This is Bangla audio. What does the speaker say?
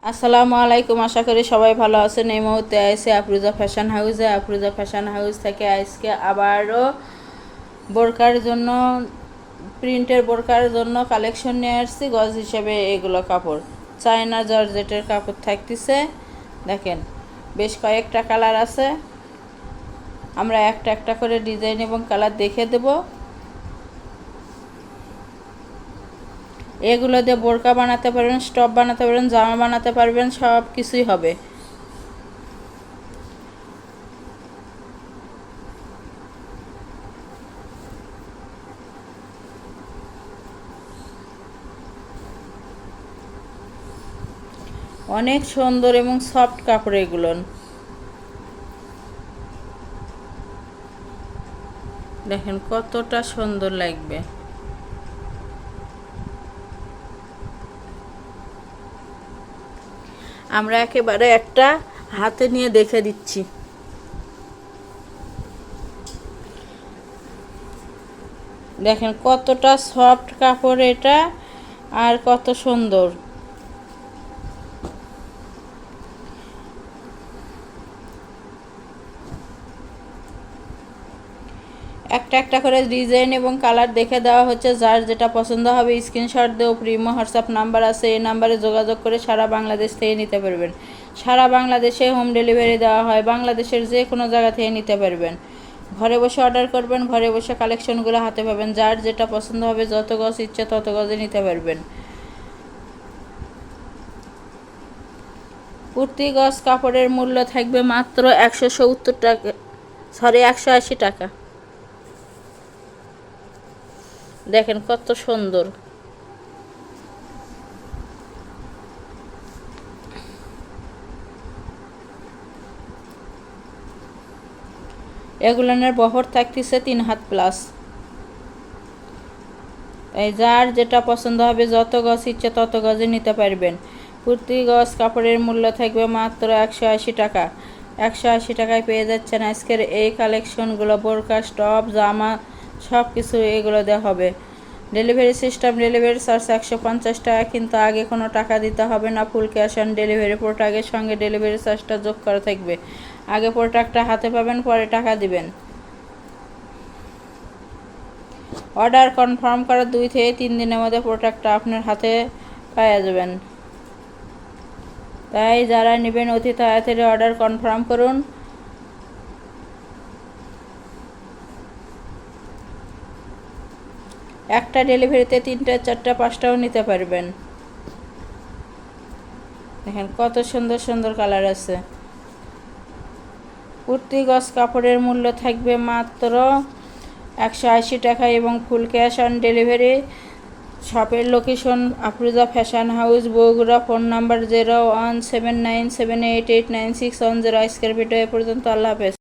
আসসালামু আলাইকুম, আশা করি সবাই ভালো আছেন। এই মুহূর্তে আইসে আফরোজা ফ্যাশন হাউসে। আফরোজা ফ্যাশন হাউস থেকে আজকে আবারও বোরকার জন্য, প্রিন্টের বোরকার জন্য কালেকশন নিয়ে আসছি। গজ হিসেবে এগুলো কাপড় চায়না জর্জেটের কাপড় থাকতেছে। দেখেন বেশ কয়েকটা কালার আছে, আমরা একটা একটা করে ডিজাইন এবং কালার দেখে দেব। এগুলো দিয়ে বোরকা বানাতে পারবেন, স্টপ বানাতে পারবেন, জামা বানাতে পারবেন, সব কিছুই হবে। অনেক সুন্দর এবং সফট কাপড় এগুলো। দেখেন কতটা সুন্দর লাগবে। আমরা একেবারে একটা হাতে নিয়ে দেখে দিচ্ছি। দেখেন কতটা সফট কাপড় এটা, আর কত সুন্দর। একটা একটা করে ডিজাইন এবং কালার দেখে দেওয়া হচ্ছে। যার যেটা পছন্দ হবে স্ক্রিনশট দেও। প্রিমো হোয়াটসঅ্যাপ নাম্বার আছে, এই নাম্বারে যোগাযোগ করে সারা বাংলাদেশ থেকে নিতে পারবেন। সারা বাংলাদেশে হোম ডেলিভারি দেওয়া হয়, বাংলাদেশের যে কোনো জায়গা থেকে নিতে পারবেন। ঘরে বসে অর্ডার করবেন, ঘরে বসে কালেকশনগুলো হাতে পাবেন। যার যেটা পছন্দ হবে, যত গজ ইচ্ছে তত গজে নিতে পারবেন। প্রতি গজ কাপড়ের মূল্য থাকবে মাত্র 170 টাকা, 180 টাকা। দেখেন কত সুন্দর। এগুলানের বহর থাকতেছে 3 হাত প্লাস। তাই যার যেটা পছন্দ হবে, যত গজ ইচ্ছে তত গজে নিতে পারবেন। প্রতি গজ কাপড়ের মূল্য থাকবে মাত্র 180 টাকা। 180 টাকায় পেয়ে যাচ্ছেন আজকের এই কালেকশনগুলো। বোরকা, টপ, জামা সব কিছু এগুলো দেওয়া হবে। ডেলিভারি সিস্টেম, ডেলিভারি চার্জ 150 টাকা, কিন্তু আগে কোনো টাকা দিতে হবে না। Full cash on delivery. প্রোডাক্টের সঙ্গে ডেলিভারি চার্জটা যোগ করা থাকবে। আগে প্রোডাক্টটা হাতে পাবেন, পরে টাকা দিবেন। অর্ডার কনফার্ম করার 2 থেকে 3 দিনের মধ্যে প্রোডাক্টটা আপনার হাতে পেয়ে যাবেন। তাই যারা নেবেন অতি তাড়াতাড়ি অর্ডার কনফার্ম করুন। একটা ডেলিভারিতে 3টা, 4টা, 5টাও নিতে পারবেন। দেখেন কত সুন্দর সুন্দর কালার আছে। প্রতি গজ কাপড়ের মূল্য থাকবে মাত্র 180 টাকা এবং ফুল ক্যাশ অন ডেলিভারি। শপের location Afroza fashion house, Bogura. Phone number 0179788961 আজকের ভিডিও এ পর্যন্ত। আল্লাহ হাফেজ।